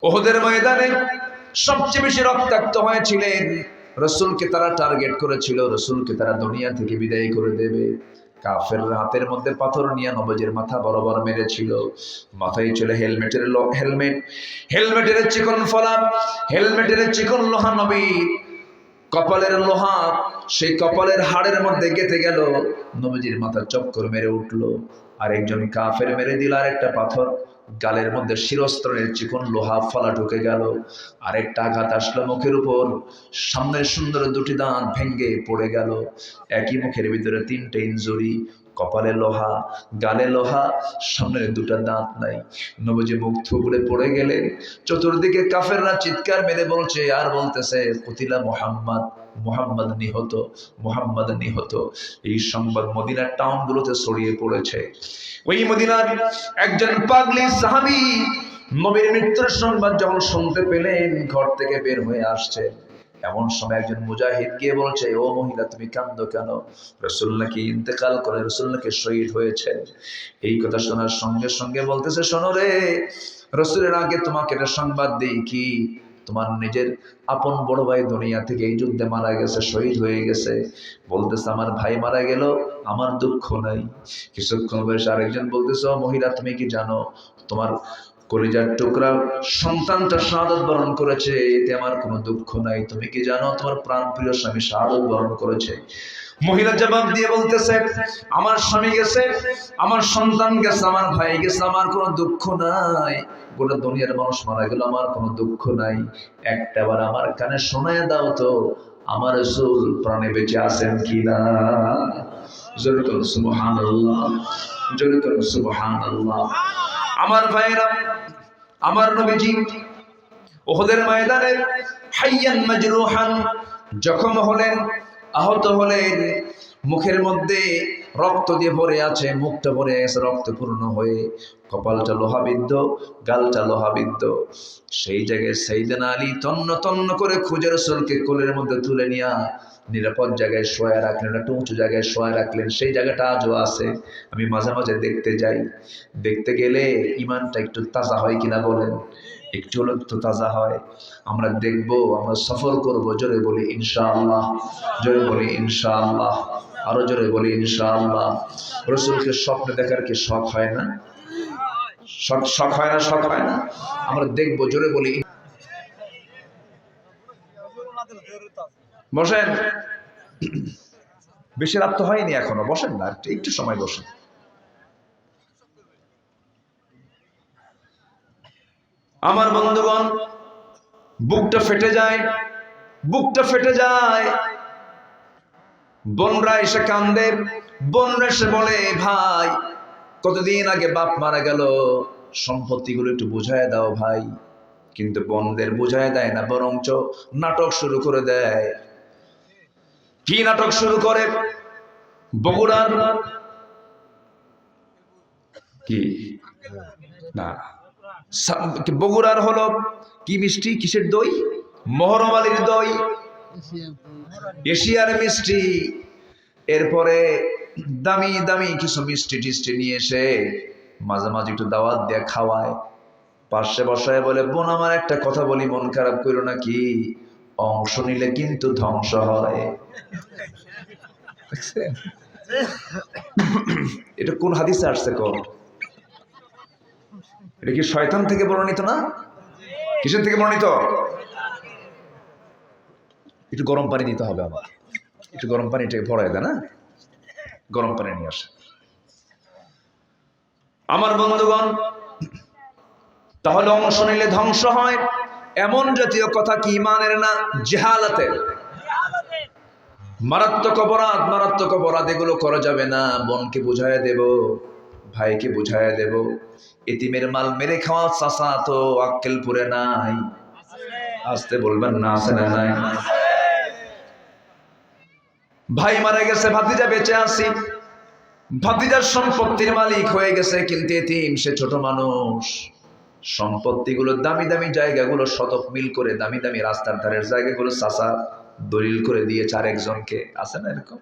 উহুদের ময়দানে সবচেয়ে বেশি রক্তাক্ত হয়েছিলেন। রাসূলকে তারা টার্গেট করেছিল, রাসূলকে তারা দুনিয়া থেকে বিদায় করে দেবে। কাফেররা হাতের মধ্যে পাথর নিয়ে নবীর মাথা বরাবর মেরেছিল। মাথায় ছিল হেলমেটের চিকন ফলা, হেলমেটের চিকন লোহা। নবী কপালের লোহা সেই কপালের হাড়ের মধ্যে গেঁথে গেল। নবীজির মাথা চক্কর মেরে উঠলো। আর একজন কাফের মেরে দিল আরেকটা পাথর, গালের মধ্যে শিরস্ত্রের চিকন লোহা ফলা ঢুকে গেল। আরেকটা আঘাত আসলো মুখের উপর, সামনের সুন্দর দুটি দাঁত ভেঙ্গে পড়ে গেল। একই মুখের ভিতরে তিনটে ইনজুরি, কপালে লোহা, গালে লোহা, সামনের দুটা দাঁত নাই। নবীজি মুখ থুবড়ে পড়ে গেলেন। চতুর্দিকে কাফেররা চিৎকার মেরে বলছে আর বলতেছে, কুতিলা মুহাম্মদ, মুহাম্মদ নিহত, মুহাম্মদ নিহত। এই সংবাদ মদিনার টাউনগুলোতে ছড়িয়ে পড়েছে। ওই মদিনার একজন পাগলি সাহাবী নবীর মৃত্যুর সংবাদ যখন শুনতে পেলেন, ঘর থেকে বের হয়ে আসছেন। এমন সময় একজন মুজাহিদ গিয়ে বলছে, ও মহিলা তুমি কাঁদো কেন? রাসূল নাকি ইন্তেকাল করে, রাসূল নাকি শহীদ হয়েছে। এই কথা শোনার সঙ্গে সঙ্গে বলতেছে, শোনো রে, রাসূলের আগে তোমাকে একটা সংবাদ দেই কি, তোমার নিজের আপন বড় ভাই দুনিয়া থেকে এই যুদ্ধে মারা গেছে, শহীদ হয়ে গেছে। বলতেছে আমার ভাই মারা গেল, আমার দুঃখ নাই। কিছুক্ষণ বয়স আরেকজন বলতেছে, ও মহিলা তুমি কি জানো তোমার কলিজার টুকরা সন্তানটা শাহাদাত বরণ করেছে, এতে আমার কোনো দুঃখ নাই। তুমি কি জানো তোমার প্রাণপ্রিয় স্বামী শাহাদাত বরণ করেছে? মহিলা জবাব দিয়ে বলতেছে, আমার স্বামী গেছে, আমার সন্তান গেছে, আমার ভাই গেছে, আমার কোনো দুঃখ নাই। গোটা দুনিয়ার মানুষ মারা গেল, আমার কোনো দুঃখ নাই। একটাবার আমার কানে শোনায় দাও তো, আমার রাসূল প্রাণে বেঁচে আছেন কিনা। জোরে বলো সুবহানাল্লাহ, জোরে বলো সুবহানাল্লাহ। আমার ভাইরা, আমার নবীজি উহুদের ময়দানে হাইয়ান মাজরুহান জখম হলেন, আহত হলেন। মুখের মধ্যে রক্ত দিয়ে ভরে আছে, মুখটা ভরে আছে রক্তপূর্ণ হয়ে, কপালটা লোহাবিদ্ধ, গালটা লোহাবিদ্ধ। সেই জায়গায় সাইয়েদনা আলী তন্ন তন্ন করে খুঁজে রাসূলকে কোলের মধ্যে তুলে নিয়ে নিরাপদ জায়গায় শোয়া রাখলেন, একটা উঁচু জায়গায় শোয়া রাখলেন। সেই জায়গাটা আজও আছে, আমি মাঝে মাঝে দেখতে যাই। দেখতে গেলে ইমানটা একটু তাজা হয় কিনা বলেন, একটু হলেও তো তাজা হয়। আমরা দেখবো, আমরা সফর করব, জোরে বলি ইনশাআল্লাহ, জোরে বলি ইনশাআল্লাহ, আরো জোরে বলি ইনশাআল্লাহ। রাসূলকে স্বপ্নে দেখার কি শখ হয় না? শখ হয় না? শখ হয় না? আমরা দেখবো, জোরে বলি। বসেন, বেশি রাত তো হয়নি এখনো, বসেন না, একটু সময় বসেন। আমার বন্ধুগণ, বুকটা ফেটে যায়, বুকটা ফেটে যায়। বোনরা এসে কান্দে, বোনরা এসে বলে, ভাই কতদিন আগে বাপ মারা গেল, সম্পত্তিগুলো একটু বুঝায় দাও ভাই। কিন্তু বোনদের বুঝায় দেয় না, বরঞ্চ নাটক শুরু করে দেয়। কি নাটক শুরু করে? বগুড়ার কি না, বগুড়ার হলো কি মিষ্টি, কিসের দই? মহরম আলীর দই, এশিয়ার মিষ্টি। এরপরে দামি দামি কিছু মিষ্টি টিষ্টি নিয়ে এসে মাঝে মাঝে একটু দাওয়াত দিয়ে খাওয়ায়। পাশে বসায় বলে, বোন আমার একটা কথা বলি, মন খারাপ করো নাকি, অংশ নিলে কিন্তু ধ্বংস হয়। এটা কোন হাদিসে আসছে? কোন, এটা কি শয়তান থেকে বর্ণিত না? কিসের থেকে বর্ণিত? একটু গরম পানি দিতে হবে আমার, একটু গরম পানি এটাকে ভরায় দেয় না, গরম পানি নিয়ে আসে। আমার বন্ধুগণ, তাহলে অংশ নিলে ধ্বংস হয় এমন জাতীয় কথা কি ইমানের না, জাহালাতের। মারাত্মক অপরাধ, মারাত্মক অপরাধ, এগুলো করা যাবে না। বোনকে বুঝাইয়া দেব, ভাইকে বুঝাইয়া দেব। এতিমের মাল মেরে খাওয়া চাচা তো আক্কেল পুরে নাই। আসতে বলবেন না, আছে না নাই? ভাই মারা গেছে, ভাতিজা বেঁচে আছি, ভাতিজার সম্পত্তির মালিক হয়ে গেছে, কিন্তু এতিম, সে ছোট মানুষ। সম্পত্তিগুলো, দামি দামি জায়গাগুলো শতক মিল করে, দামি দামি রাস্তার ধারের জায়গাগুলো চাচা দলিল করে দিয়েছে আরেকজনকে। আছে না এরকম?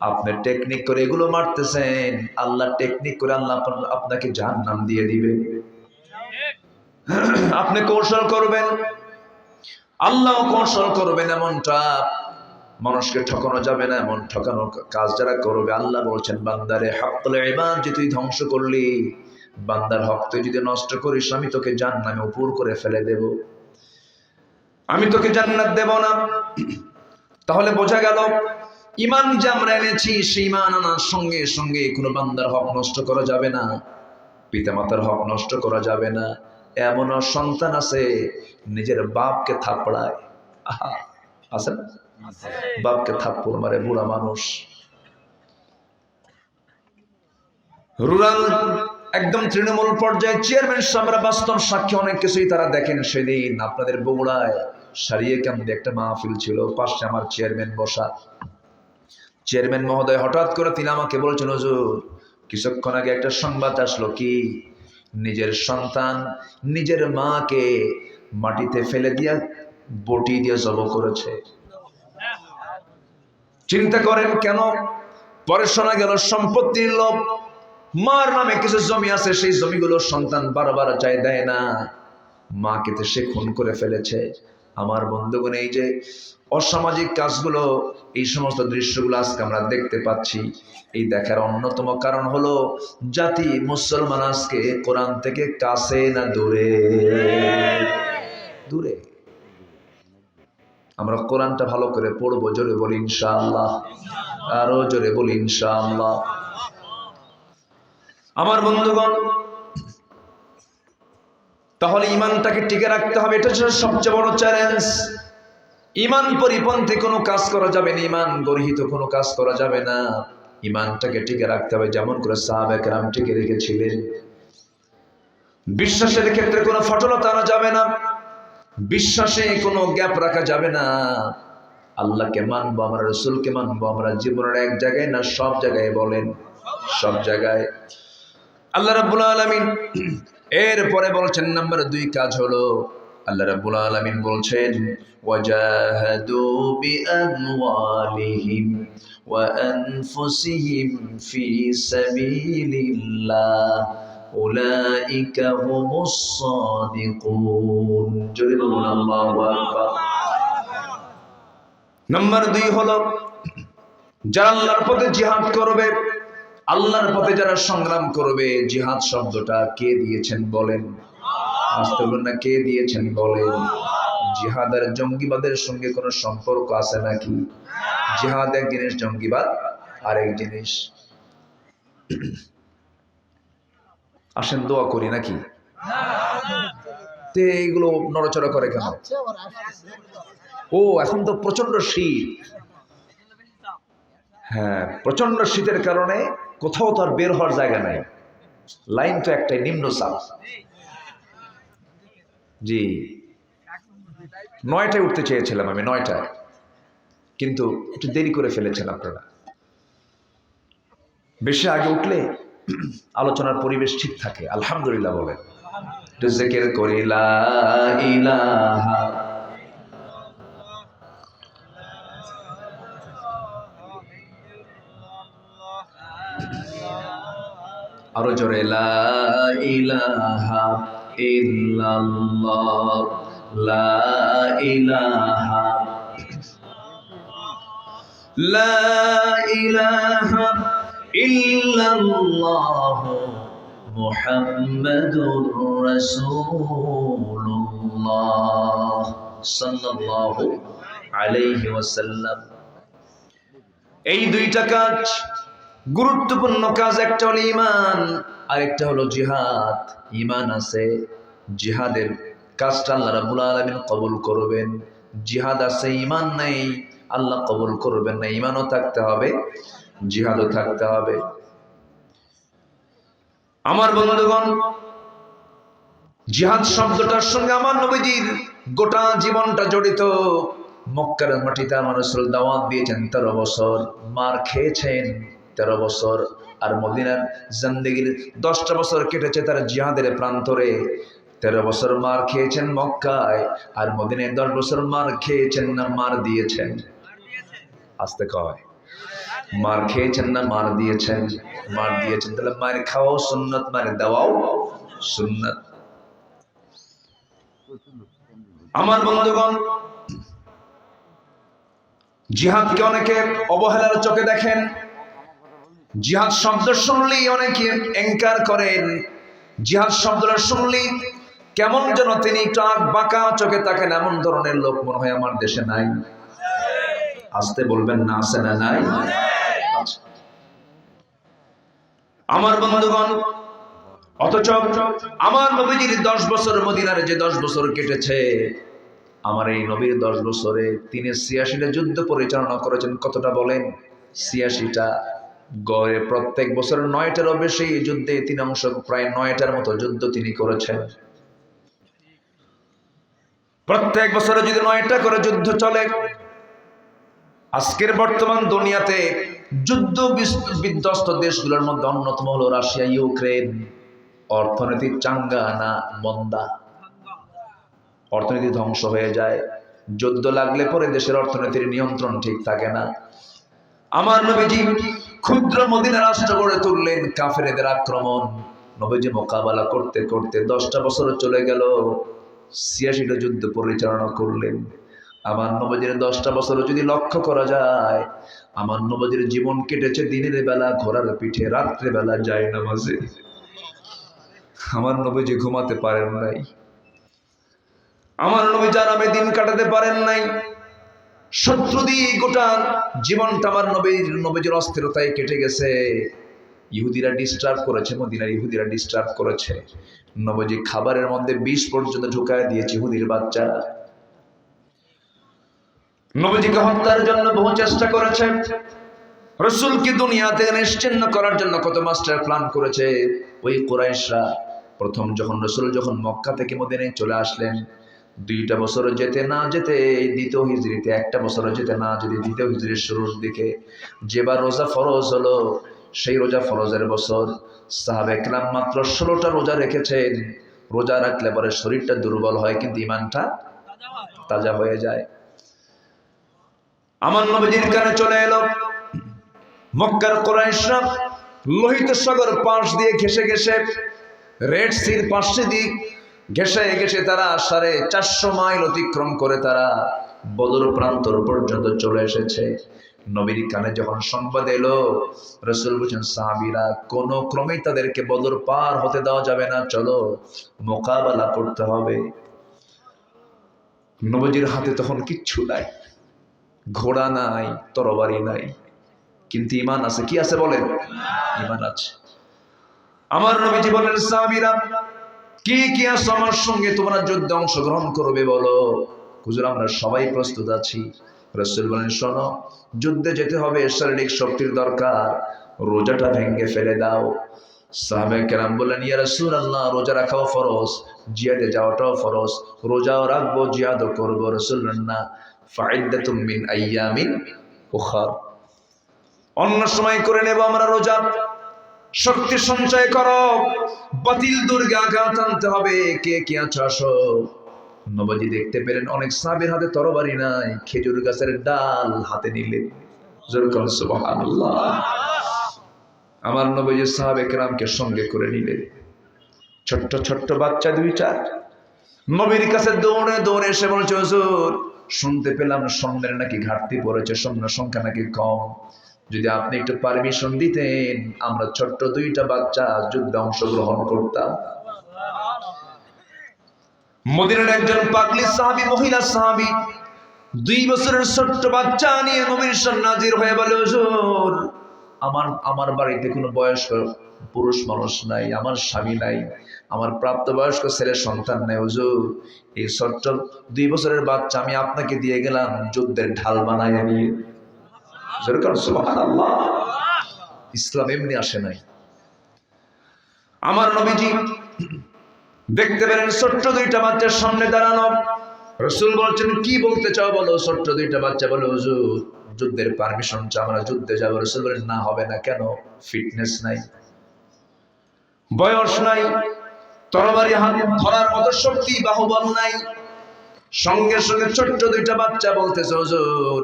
আপনি টেকনিক করে এগুলো মারতেছেন, আল্লাহ টেকনিক করে আল্লাহ আপনাকে জাহান্নাম দিয়ে দিবে। আপনি কৌশল করবেন, আল্লাহ কৌশল করবেন, এমনটা মানুষকে ঠকানো যাবে না। এমন ঠকানো কাজ যারা করবে, আল্লাহ বলছেন বান্দারে হকুল ইবাদ যে তুই ধ্বংস করলি, বান্দার হক তুই যদি নষ্ট করিস, আমি তোকে জাহান্নামে উপর করে ফেলে দেব, আমি তোকে জান্নাত দেব না। তাহলে বোঝা গেল ঈমান যে আমরা এনেছি, সেই ঈমান আনার সঙ্গে সঙ্গে কোনো বান্দার হক নষ্ট করা যাবে না, পিতামাতার হক নষ্ট করা যাবে না। এমন সন্তান আছে নিজের বাপকে থাপড়ায়, আহা আছে না, বাপকে থাপ্পড় মারে বুড়া মানুষ। রুরাল একদম তৃণমূল পর্যায়ে চেয়ারম্যান সাহেবরা বাস্তব সাক্ষী, অনেক কিছুই তারা দেখেন। সেদিন আপনাদের বগুড়ায় সারিয়ে কান্দে একটা মাহফিল ছিল, পাশে আমার চেয়ারম্যান বসা। চেয়ারম্যান মহোদয় হঠাৎ করে তিনি আমাকে বলছেন, হুজুর কিছুক্ষণ আগে একটা সংবাদ আসলো, কি নিজের সন্তান নিজের মাকে মাটিতে ফেলে দিয়া বটি দিয়ে জব করেছে। চিন্তা করেন কেন? পরে শোনা গেল সম্পত্তির লোভ, মার নামে কিছু জমি আছে, সেই জমিগুলো সন্তান বারবার চাই দেয় না, মাকে তো সে খুন করে ফেলেছে। আমার বন্ধুগণ, এই যে অসামাজিক কাজগুলো, এই সমস্ত দৃশ্যগুলো আজকে আমরা দেখতে পাচ্ছি। এই দেখার অন্যতম কারণ হলো জাতি মুসলমান আজকে কোরআন থেকে কাছে না দূরে? দূরে। আমরা কোরআনটা ভালো করে পড়বো, জোরে বলি ইনশাআল্লাহ, আরো জোরে বলি ইনশাআল্লাহ। আমার বন্ধুগণ, তাহলে ঈমানটাকে টিকে রাখতে হবে, এটা হচ্ছে সবচেয়ে বড় চ্যালেঞ্জ। ঈমান পরিপন্থী কোনো কাজ করা যাবে না, ঈমান গর্হিত কোনো কাজ করা যাবে না। ঈমানটাকে টিকে রাখতে হবে যেমন করে সাহাবায়ে কেরাম টিকে রেখেছিলেন। বিশ্বাসের ক্ষেত্রে কোনো ফটলতা আনা যাবে না, বিশ্বাসে কোনো গ্যাপ রাখা যাবে না। আল্লাহকে মানবো, আমরা রাসূলকে মানবো, আমরা জীবনের এক জায়গায় না সব জায়গায়, বলেন সব জায়গায়। আল্লাহ রাব্বুল আলামিন এরপরে বলছেন নাম্বার 2 কাজ হলো, আল্লাহ রাব্বুল আলামিন বলছেন ওয়াজাহাদু বিআমওয়ালিহিম ওয়া আনফুসিহিম ফি সাবিলিল্লাহ উলাইকা হুমুস সাদিকুন। জোরে বলুন আল্লাহু আকবার। নাম্বার 2 হলো যারা আল্লাহর পথে জিহাদ করবে, আল্লাহর পথে যারা সংগ্রাম করবে। জিহাদ শব্দটা কে দিয়েছেন বলেন? আসতে বলুন না, কে দিয়েছেন বলেন? জিহাদ আর জঙ্গিবাদের সঙ্গে কোনো সম্পর্ক আছে নাকি? জিহাদ এক জিনিস, জঙ্গিবাদ আরেক জিনিস। আসেন দোয়া করি নাকি? তে এইগুলো নড়াচড়া করে কেন? ও এখন তো প্রচন্ড শীত। হ্যাঁ, প্রচন্ড শীতের কারণে কোথাও তো আর বের হওয়ার জায়গা নাই, লাইন তো একটাই, নিম্নচাপ। জি, 9টায় উঠতে চেয়েছিলাম আমি, 9টায়, কিন্তু একটু দেরি করে ফেলেছেন আপনারা। বেশি আগে উঠলে আলোচনার পরিবেশ ঠিক থাকে। আলহামদুলিল্লাহ বলেন, একটু জিকির করি লা ইলাহা, আরো জোরে লা ইলাহা ইল্লাল্লাহ, লা ইলাহা, লা ইলাহা ইল্লাল্লাহ মুহাম্মাদুর রাসূলুল্লাহ সাল্লাল্লাহু আলাইহি ওয়াসাল্লাম। এই দুইটা কাজ গুরুত্বপূর্ণ কাজ, একটা হলো ঈমান, আরেকটা হলো জিহাদ। ঈমান আছে, জিহাদের কাজটা আল্লাহ রাব্বুল আলামিন কবুল করবেন। জিহাদ আছে, ঈমান নাই, আল্লাহ কবুল করবেন না। ঈমানও থাকতে হবে, জিহাদও থাকতে হবে। আমার বন্ধুগণ, জিহাদ শব্দটার সঙ্গে আমার নবীজির গোটা জীবনটা জড়িত। মক্কার মাটিতে আমার রাসূল দাওয়াত দিয়েছেন 13 বছর, মার খেয়েছেন 13 বছর, আর মদিনার জিন্দেগির 10টা বছর কেটেছে তার জিহাদের প্রান্তরে। 13 বছর মার খেয়েছেন মক্কায়, আর মদিনায় 10 বছর মার খেয়েছেন না মার দিয়েছেন? আস্তে কয়, মার খেয়েছেন না মার দিয়েছেন? মার দিয়েছেন। তাহলে মার খাওয়াও সুন্নাত, মার দেওয়াও সুন্নাত। আমার বন্ধুগণ, জিহাদকে অনেকে অবহেলার চোখে দেখেন। জিহাদ শব্দ শুনলেই অনেকে এনকার করেন। জিহাদ শব্দটা শুনলেই কেমন যেন তিনি টাক বাঁকা চোখে তাকেন, এমন ধরনের লোক মনে হয় আমার দেশে নাই। আসতে বলবেন না, আছে না নাই? আমার বন্ধুগণ, অথচ আমার নবীজির 10 বছর মদিনার যে 10 বছর কেটেছে, আমার এই নবীর 10 বছরে তিনি 86টা যুদ্ধ পরিচালনা করেছেন। কতটা বলেন? 86টা। গড়ে প্রত্যেক বছর 9টারও বেশি যুদ্ধে তিনি অংশ, প্রায় 9টার মতো যুদ্ধ তিনি করেছেন। প্রত্যেক বছরে যদি 9টা করে যুদ্ধ চলে, আজকের বর্তমান দুনিয়াতে যুদ্ধ বিধ্বস্ত দেশগুলোর মধ্যে অন্যতম হলো রাশিয়া, ইউক্রেন। অর্থনীতি চাঙ্গা না মন্দা? অর্থনীতি ধ্বংস হয়ে যায়। যুদ্ধ লাগলে পরে দেশের অর্থনীতির নিয়ন্ত্রণ ঠিক থাকে না। আমার নবীজি ক্ষুদ্র মদিনা রাষ্ট্র গড়ে তুললেন, কাফেরদের আক্রমণ নবীজি মোকাবেলা করতে করতে 10টা বছর চলে গেল, 86টা যুদ্ধ পরিচালনা করলেন। আমার নবীজির 10টা বছর যদি লক্ষ্য করা যায়, আমার নবীজির জীবন কেটেছে দিনের বেলা ঘোড়ার পিঠে, রাত্রে বেলা যায় নামাজে। আমার নবীজি ঘুমাতে পারেন নাই, আমার নবী আরামে দিন কাটাতে পারেন নাই। শত্রু দিয়ে গোটা জীবনটা আমার নবীজির অস্থিরতায় কেটে গেছে। ইহুদিরা ডিস্টার্ব করেছে, মদিনার ইহুদিরা ডিস্টার্ব করেছে। নবীজি খাবারের মধ্যে বিষ পর্যন্ত ঢুকায় দিয়েছে ইহুদির বাচ্চারা। নবীজিকে হত্যার জন্য বহু চেষ্টা করেছে। রাসূলকে দুনিয়া থেকে নিশ্চিহ্ন করার জন্য কত মাস্টার প্ল্যান করেছে। ওই কুরাইশরা প্রথম যখন মক্কা থেকে মদিনায় চলে আসলেন, 2টা বছর যেতে না যেতে দ্বিতীয় হিজরিতে, 1টা বছর যেতে না যেতে দ্বিতীয় হিজরির শুরুর দিকে যেবার রোজা ফরজ হলো, সেই রোজা ফরজের বছর সাহাবায়ে কেরাম মাত্র 16টা রোজা রেখেছেন। রোজা রাখলে পরে শরীরটা দুর্বল হয় কিন্তু ইমানটা তাজা হয়ে যায়। আমার নবীজির কানে চলে এলো, মক্কার কুরাইশরা লোহিত সাগর পাশ দিয়ে ঘেঁষে ঘেঁষে, রেড সির পাশে দিক ঘেঁষে ঘেঁষে তারা 450 মাইল অতিক্রম করে তারা বদর প্রান্তর পর্যন্ত চলে এসেছে। নবীর কানে যখন সংবাদ এলো, রাসূল বলেন, সাহাবীরা কোন ক্রমেই তাদেরকে বদর পার হতে দেওয়া যাবে না, চলো মোকাবেলা করতে হবে। নবীজির হাতে তখন কিচ্ছু নাই, ঘোড়া নাই, তরবারি নাই, কিন্তু ঈমান আছে। কি আছে বলেন? ঈমান আছে। আমার নবীজি বলেন, সাহাবীরা কি কি আছে আমার সঙ্গে, তোমরা যুদ্ধে অংশগ্রহণ করবে বলো। হুজুর আমরা সবাই প্রস্তুত আছি। রাসূল বলেন, শোনো, যুদ্ধে যেতে হবে, শারীরিক শক্তির দরকার, রোজাটা ভেঙে ফেলে দাও। সাহাবায়ে কেরাম বললেন, ইয়া রাসূলুল্লাহ, রোজা রাখাও ফরজ, জিহাদে যাওয়াটাও ফরজ, রোজাও রাখবো জিহাদও করবো। রাসূল বলেন, না, ফাইদ্দাতুম মিন আইয়ামিন উখার, অন্য সময় করে নেব আমরা রোজা। শক্তি সঞ্চয় করো, বাতিল দুর্গে আঘাত আনতে হবে। কে কে আছো আসো। নবীজি দেখতে পেলেন অনেক সাহাবীর হাতে তরবারি নাই, খেজুর গাছের ডাল হাতে নিলেন। সুবহানাল্লাহ। আমার নবীজি সাহাবায়ে কেরামকে সঙ্গে করে নিলেন। ছোট্ট ছোট্ট বাচ্চা 2টা নবীর কাছে দৌড়ে দৌড়ে এসে বলছে, হুজুর শুনতে পেলাম সৈন্যের নাকি ঘাটতি পড়েছে, সৈন্য সংখ্যা নাকি কম, যদি আপনি একটু পারমিশন দিতেন আমরা ছোট্ট 2টা বাচ্চা যুদ্ধে অংশগ্রহণ করতাম। মদিনার একজন পাগলি সাহাবী, মহিলা সাহাবী, 2 বছরের ছোট্ট বাচ্চা নিয়ে নবীর সামনে হাজির হয়ে বলে, হুজুর আমার বাড়িতে কোনো বয়স্ক পুরুষ মানুষ নাই, আমার স্বামী নাই, আমার প্রাপ্তবয়স্ক ছেলে সন্তান নাই, হুজুর এই ছোট্ট 2 বছরের বাচ্চা আমি আপনাকে দিয়ে গেলাম যুদ্ধের ঢাল বানায় নিয়ে। সুবহানাল্লাহ। ইসলাম এমনি আসে নাই। আমার নবীজি দেখতে পেলেন ছোট্ট 2টা বাচ্চার সামনে দাঁড়ানো। রাসূল বলছেন, কি বলতে চাও বলো। ছোট্ট 2টা বাচ্চা বলে, হুজুর যুদ্ধের পারমিশন চাই, আমরা যুদ্ধে যাবো। রাসূল বলেন, না হবে না। কেন? ফিটনেস নাই, বয়স নাই, তরবারি হাত ধরার মতো শক্তি বাহুবল নাই। সঙ্গে সঙ্গে ছোট্ট 2টা বাচ্চা বলতেছে, হুজুর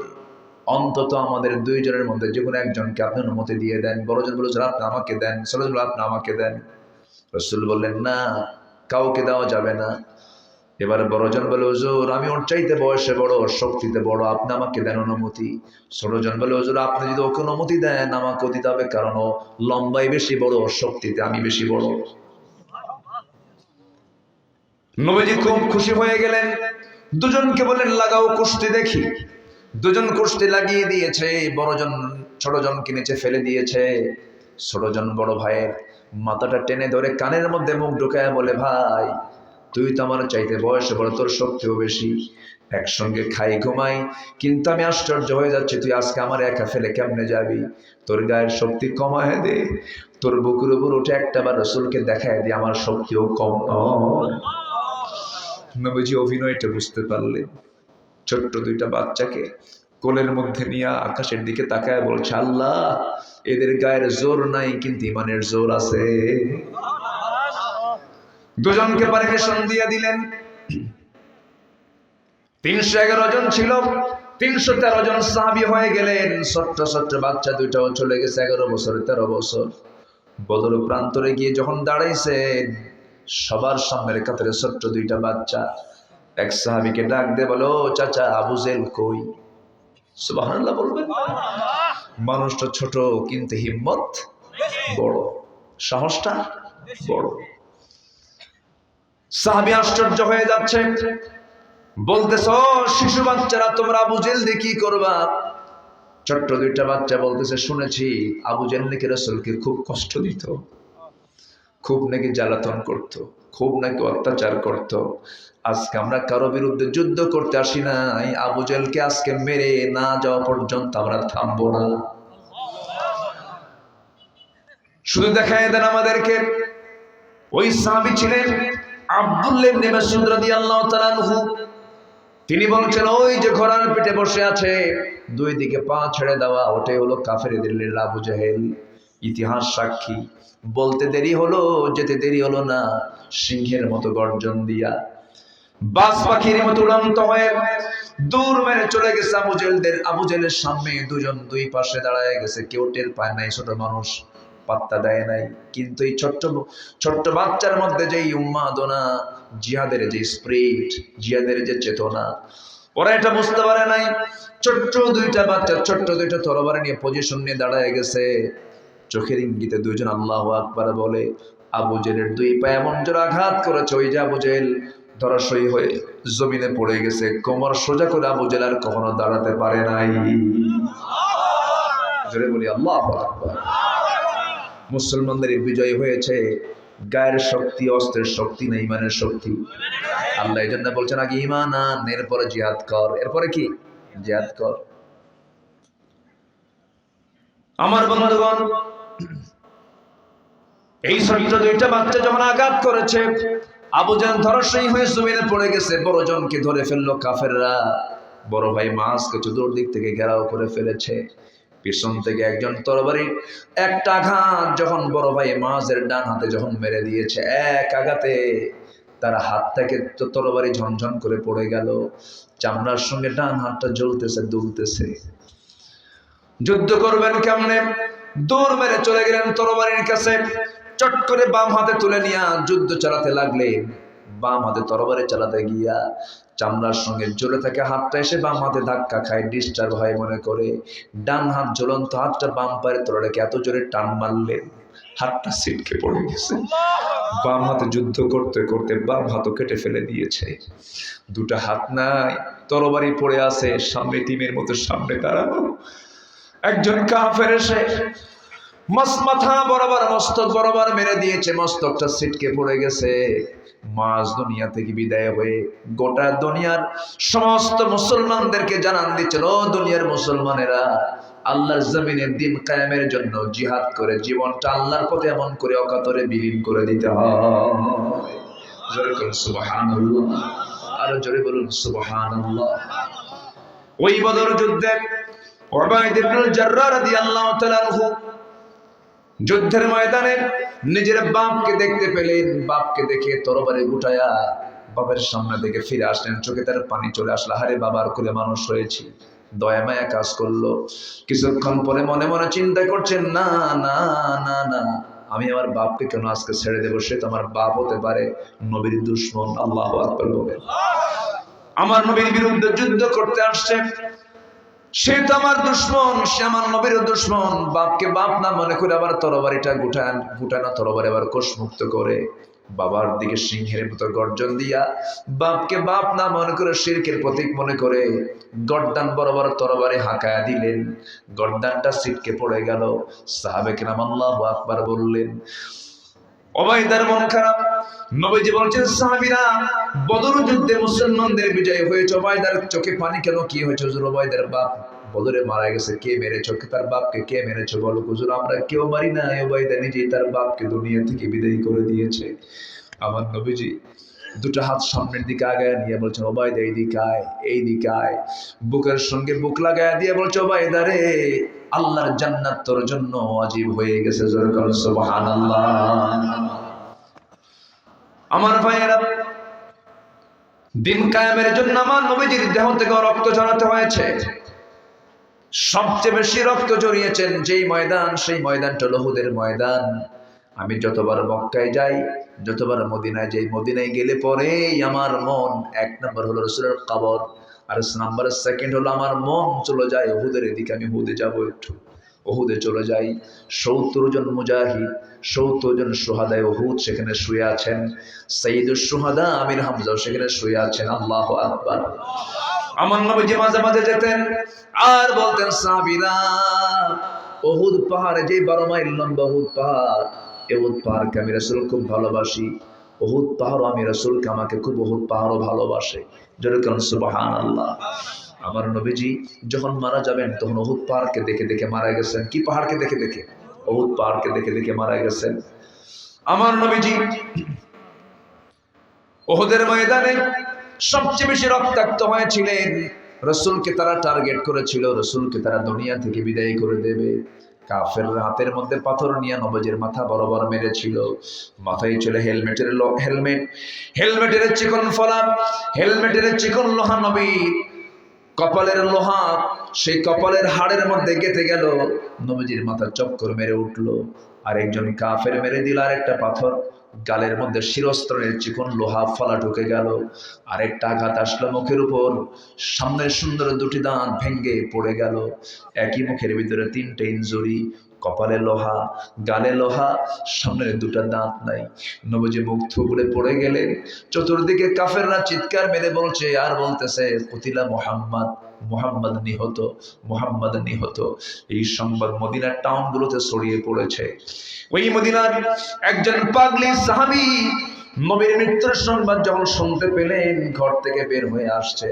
অন্তত আমাদের 2 জনের মধ্যে যে কোনো একজনকে আপনি অনুমতি দিয়ে দেন। বড়জন বলে, আপনি আমাকে দেন। ছোটজন বলে, আপনি আমাকে দেন। রাসূল বললেন, না, কাউকে দেওয়া যাবে না। এবার বড়জন বলে, হুজুর আমি ওর চাইতে বয়সে বড়, শক্তিতে বড়, আপনি আমাকে দেন অনুমতি। ছোটজন বলে, হুজুর আপনি যদি ওকে অনুমতি দেন আমাকেও দিতে হবে, কারণ ও লম্বাই বেশি বড়, শক্তিতে আমি বেশি বড়। নবীজি খুব খুশি হয়ে গেলেন, দুজনকে বলেন লাগাও কুস্তি দেখি। দুজন কুস্তি লাগিয়ে দিয়েছে, বড়জন ছোটজনকে নিচে ফেলে দিয়েছে। ছোটজন বড় ভাইয়ের মাথাটা টেনে ধরে কানের মধ্যে মুখ ঢুকায় বলে, ভাই তুই তো আমার চাইতে বয়সে বড়, তোর শক্তিও বেশি, একসঙ্গে খাই ঘুমাই, কিন্তু আমি আশ্চর্য হয়ে যাচ্ছি তুই আজকে আমার একা ফেলে কেমনে যাবি? তোর গায়ের শক্তি কমায় দে, তোর বুকুর উপর উঠে একটাবার রসুলকে দেখায় দে, আমার শক্তিও কম নয়। নবীজি অভিনয়টা বুঝতে পারলেন, ছোট্ট দুইটা বাচ্চাকে কোলের মধ্যে নিয়ে আকাশের দিকে তাকায় বলছে, আল্লাহ এদের গায়ের জোর নাই কিন্তু ইমানের জোর আছে। দুজনকে পারমিশন দিয়ে দিলেন। 311 জন ছিল, 313 জন সাহাবী হয়ে গেলেন। ছোট্ট ছোট্ট বাচ্চা দুইটাও চলে গেছে, 11 বছর 13 বছর। বদর প্রান্তরে গিয়ে যখন দাঁড়াইছে, সবার সামনের কাতারে ছোট্ট দুইটা বাচ্চা। এক সাহাবীকে ডাক দিয়ে বলো, চাচা আবু জেল কই? সুবহানাল্লাহ বলবেন। মানুষটা ছোট কিন্তু হিম্মত বড়, সাহসটা বড়। সাহাবী আশ্চর্য হয়ে যাচ্ছে, বলতেছ শিশু বাচ্চারা তোমরা আবু জেল দিয়ে কি করবা? ছোট্ট দুইটা বাচ্চা বলতেছে, শুনেছি আবু জেল নাকি রাসূলকে খুব কষ্ট দিত, খুব নাকি জ্বালাতন করত, খুব নাকি অত্যাচার করত। আজকে আমরা কারো বিরুদ্ধে যুদ্ধ করতে আসি নাই, আবু জেলকে আজকে মেরে না যাওয়া পর্যন্ত আমরা থামবো না। শুধু দেখায় দেন আমাদেরকে। ওই সাহাবী ছিলেন আব্দুল্লাহ ইবনে মাসউদ রাদিয়াল্লাহু তাআলা আনহু। তিনি বলছেন, ওই যে ঘোড়ার পিঠে বসে আছে, দুই দিকে পা ছেড়ে দেওয়া, ওটাই হলো কাফেরদের আবু জাহেল। ইতিহাস সাক্ষী, বলতে দেরি হলো, যেতে দেরি হলো না, সিংহের মতো গর্জন দিয়া বাজ পাখির মতো উড়ন্ত হয়ে দূর মেরে চলে গেছে আবু জেলের সামনে। দুজন দুই পাশে দাঁড়ায় গেছে, কেউ টের পায় নাই, ছোট মানুষ পাত্তা দেয় নাই। কিন্তু এই ছোট্ট বাচ্চার মধ্যে যে উন্মাদনা, জিহাদের যে স্পিরিট, জিহাদের যে চেতনা, ওরা এটা বুঝতে পারে নাই। ছোট্ট দুইটা বাচ্চা ছোট্ট দুইটা তরবারি নিয়ে পজিশন নিয়ে দাঁড়ায় গেছে। চোখের ইঙ্গিতে দুইজন আল্লাহু আকবার বলে আবু জেলের দুই পায়ে এমন জোর আঘাত করেছে, ওই যে আবু জেল ধরাশয়ী হয়ে জমিনে পড়ে গেছে। কোমর সোজা করে আবু জেল আর কখনো দাঁড়াতে পারে নাই। জোরে বলি আল্লাহু আকবার। মুসলমানদের বিজয় হয়েছে গায়ের শক্তি, অস্ত্রের শক্তি না, ইমানের শক্তি। আল্লাহ এই জন্য বলছেন আগে ইমান আন, এরপরে জিহাদ কর। এরপরে কি? জিহাদ কর। আমার বন্ধুগণ, এই ছোট্ট দুইটা বাচ্চা যখন আঘাত করেছে, আবু জাহেল ধরাশয়ী হয়ে জমিনে পড়ে গেছে। বড়জনকে ধরে ফেললো কাফেররা। বড় ভাই মাসকে চতুর্দিক থেকে ঘেরাও করে ফেলেছে। পিছন থেকে একজন তরবারির একটা আঘাত যখন বড় ভাই মাসের ডান হাতে যখন মেরে দিয়েছে, এক আঘাতে তার হাত থেকে তরবারি ঝনঝন করে পড়ে গেল। চামড়ার সঙ্গে ডান হাতটা জ্বলতেছে, দুলতেছে। যুদ্ধ করবেন কেমনে? দৌড় মেরে চলে গেলেন তরবারির কাছে, চট করে বাম হাতে তুলে নিয়ে যুদ্ধ চালাতে লাগলেন। বাম হাতে তরবারি চালাতে গিয়া চামড়ার সঙ্গে জ্বলে থাকে হাতটা এসে বাম হাতে ধাক্কা খায়, ডিস্টার্ব হয় মনে করে ডান হাত জ্বলন্ত হাতটা বাম পায়ের তলাটাকে এত জোরে টান মারলেন, হাতটা ছিটকে পড়ে গেছে। বাম হাতে যুদ্ধ করতে করতে বাম হাতও কেটে ফেলে দিয়েছে। দুটা হাত নাই, তরবারি পড়ে আছে, সামনে টিমের মতো সামনে দাঁড়ানো। একজন কাফের এসে মাথা বরাবর, মস্তক বরাবর মেরে দিয়েছে, মস্তকটা ছিটকে পড়ে গেছে। মাস দুনিয়া থেকে বিদায় হয়ে গোটা দুনিয়ার সমস্ত মুসলমানদেরকে জানান দিচ্ছিল, ও দুনিয়ার মুসলমানেরা, আল্লাহর জমিনে দিন কায়েমের জন্য জিহাদ করে জীবনটা আল্লাহর পথে এমন করে অকাতরে বিলীন করে দিতে হয়। জোরে বলুন সুবহানাল্লাহ, আরো জোরে বলুন সুবহানাল্লাহ। ওই বদর যুদ্ধে উবাইদ ইবনুল জাররাহ রাদিয়াল্লাহু তাআলা আনহু যুদ্ধের ময়দানে নিজের বাপকে দেখতে পেলেন। বাপকে দেখে তরবারি গুটায়া বাবার সামনে থেকে ফিরে আসলেন। চোখে তার পানি চলে আসলো, হারে বাবার কোলে মানুষ হয়েছি। দয়া মায়া কাজ করলো। কিছুক্ষণ পরে মনে মনে চিন্তা করছেন, না না না না, আমি আমার বাপকে কেন আজকে ছেড়ে দেবো? সে তো আমার বাপ হতে পারে নবীর দুশমন। আল্লাহু আকবার বলে। আমার নবীর বিরুদ্ধে যুদ্ধ করতে আসছে, সে তো আমার দুশমন, সে আমার নবীর দুশমন। বাপকে বাপ না মনে করে আবার তরবারিটা গুটানো তরবারি আবার কোষমুক্ত করে বাবার দিকে সিংহের মতো গর্জন দিয়া বাপকে বাপ না মনে করে শিরকের প্রতীক মনে করে গর্দান বরাবর তরবারি হাঁকায়া দিলেন। গর্দানটা ছিটকে পড়ে গেল। সাহাবে কেরাম আল্লাহু আকবার বললেন। ওবাইদার মন খারাপ। নবীজি বলছেন, সাহাবীরা, বদর যুদ্ধে মুসলমানদের বিজয় হয়েছে। ওবাইদার চোখে পানি কেন? কি হয়েছে হুজুর? ওবাইদার বাপ বদরে মারা গেছে। কে মেরেছে? তার বাপকে। কে মেরেছে বলো হুজুর? আমরা কেউ মারি না, ওবাইদা নিজেই তার বাপকে দুনিয়া থেকে বিদায় করে দিয়েছে। আমার নবীজি দুটো হাত সামনের দিকে আগায় নিয়ে বলছেন, ওবাইদা এইদিকে আয়, এইদিকে আয়। বুকের সঙ্গে বুক লাগায় দিয়ে বলছে, ওবাইদা রে, আল্লাহর জান্নাত তোর জন্য ওয়াজিব হয়ে গেছে। জোরে বলেন সুবহানাল্লাহ। আমার ভাইয়েরা, দিন কায়েমের জন্য আমার নবীজির দেহ থেকে রক্ত ঝরাতে হয়েছে। সবচেয়ে বেশি রক্ত ঝরিয়েছেন যেই ময়দান, সেই ময়দানটা উহুদের ময়দান। আমি যতবার মক্কায় যাই, যতবার মদিনায় যাই, মদিনায় গেলে পরেই আমার মন এক নম্বর হলো রাসূলের কবর, আর নাম্বার সেকেন্ড হলো আমার মন চলে যায় উহুদের দিকে। আমি উহুদে যাব, একটু উহুদে চলে যাই। ৭০ জন মুজাহিদ, ৭০ জন শুহাদায়ে উহুদ সেখানে শুয়ে আছেন। সাইয়্যিদুশ শুহাদা আমির হামজাও সেখানে শুয়ে আছেন। আল্লাহু আকবার। আমার নবীজি মাঝে মাঝে যেতেন আর বলতেন, সাহাবীরা, উহুদ পাহাড়ে যে 12 মাইল লম্বা উহুদ পাহাড়, এই উহুদ পাহাড়কে আমি রাসূল খুব ভালোবাসি। উহুদ পাহাড় আমি রাসূলকে আমাকে খুব উহুদ পাহাড়ও ভালোবাসে। জোরে বলেন সুবহানাল্লাহ। আমার নবীজি যখন মারা যাবেন তখন উহুদ পাহাড়কে দেখে দেখে মারা গেছেন। কি পাহাড়কে দেখে দেখে? উহুদ পাহাড়কে দেখে দেখে মারা গেছেন। আমার নবীজি উহুদের ময়দানে সবচেয়ে বেশি রক্তাক্ত হয়েছিলেন। রাসূলকে তারা টার্গেট করেছিল, রাসূলকে তারা দুনিয়া থেকে বিদায় করে দেবে। কাফেররা হাতের মধ্যে পাথর নিয়ে নবীজির মাথা বরাবর মেরেছিল। মাথায় ছিল হেলমেটের চিকন ফলা, হেলমেটের চিকন লোহা। নবী কপালের লোহা সেই কপালের হাড়ের মধ্যে গেঁথে গেল। নবীজির মাথা চক্কর মেরে উঠলো। আর একজন কাফের মেরে দিল আরেকটা পাথর। গালের মধ্যে শিরস্ত্রের চিকন লোহা ফলা ঢুকে গেল। আরেকটা আঘাত আসলো মুখের উপর, সামনের সুন্দর দুটি দাঁত ভেঙ্গে পড়ে গেল। একই মুখের ভিতরে 3টে ইনজুরি, কপালে লোহা, গালে লোহা, সামনের দুটো দাঁত নাই। নবীজি মুখ থুবড়ে পড়ে গেলেন। চতুর্দিকে কাফেররা চিৎকার মেরে বলছে আর বলতেছে, কুতিলা মুহাম্মদ, মুহাম্মদ নিহত, মুহাম্মদ নিহত। এই সংবাদ মদিনার টাউনগুলোতে ছড়িয়ে পড়েছে। ওই মদিনার একজন পাগলি সাহাবী নবীর মৃত্যুর সংবাদ যখন শুনতে পেলেন, ঘর থেকে বের হয়ে আসছে।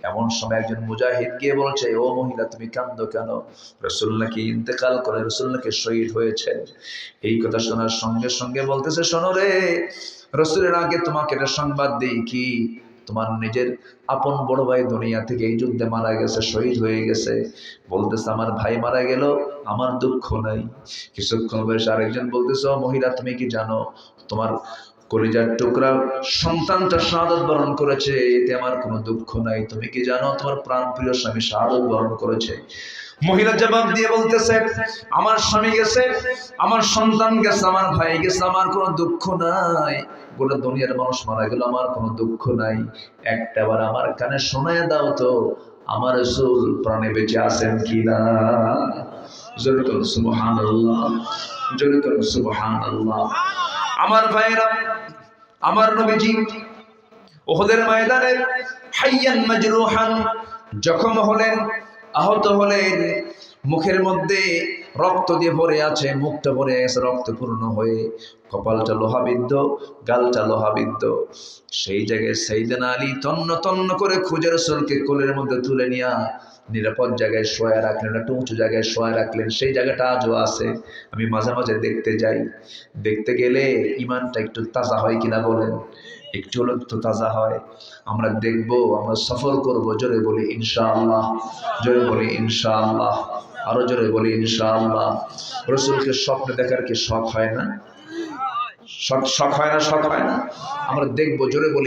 এমন সময় একজন মুজাহিদ গিয়ে বলছে, ও মহিলা, তুমি কাঁদো কেন? রাসূল নাকি ইন্তেকাল করে, রাসূল নাকি শহীদ হয়েছেন। এই কথা শোনার সঙ্গে সঙ্গে বলতেছে, শোনো রে, রাসূলের আগে তোমাকে একটা সংবাদ দিই, কি তোমার নিজের আপন বড় ভাই দুনিয়া থেকে এই যুদ্ধে মারা গেছে, শহীদ হয়ে গেছে। বলতেছে, আমার ভাই মারা গেল, আমার দুঃখ নাই। কিছুক্ষণ বয়সে আরেকজন বলতেছে, ও মহিলা, তুমি কি জানো তোমার কলিজার টুকরা সন্তানটা শাহাদাত বরণ করেছে, এতে আমার কোনো দুঃখ নাই। তুমি কি জানো তোমার প্রাণপ্রিয় স্বামী শাহাদাত বরণ করেছে? মহিলা জবাব দিয়ে বলতেছে, আমার স্বামী গেছে, আমার সন্তান গেছে, আমার ভাই গেছে, আমার কোনো দুঃখ নাই। গোটা দুনিয়ার মানুষ মারা গেল, আমার কোনো দুঃখ নাই। একটাবার আমার কানে শোনায় দাও তো, আমার রাসূল প্রাণে বেঁচে আছেন কিনা। জোরে বলো সুবহানাল্লাহ, জোরে বলো সুবহানাল্লাহ। আমার ভাইরা, আমার নবীজি উহুদের ময়দানে হাইয়ান মাজরুহান জখম হলেন, আহত হলেন। মুখের মধ্যে রক্ত দিয়ে ভরে আছে, মুখটা ভরে আছে রক্তপূর্ণ হয়ে, কপালটা লোহাবিদ্ধ, গালটা লোহাবিদ্ধ। সেই জায়গায় সাইয়েদনা আলী তন্ন তন্ন করে খুঁজে রাসূলকে কোলের মধ্যে তুলে নিয়ে নিরাপদ জায়গায় শোয়া রাখলেন, একটা উঁচু জায়গায় শোয়া রাখলেন। সেই জায়গাটা আজও আছে। আমি মাঝে মাঝে দেখতে যাই। দেখতে গেলে ইমানটা একটু তাজা হয় কিনা বলেন? একটু হলেও তো তাজা হয়। আমরা দেখবো, আমরা সফর করবো। জোরে বলি ইনশাআল্লাহ, জোরে বলি ইনশাআল্লাহ, আরো জোরে বলি ইনশাআল্লাহ। রাসূলকে স্বপ্নে দেখার কি শখ হয় না? শখ হয় না? শখ হয় না? আমরা দেখবো। জোরে বলি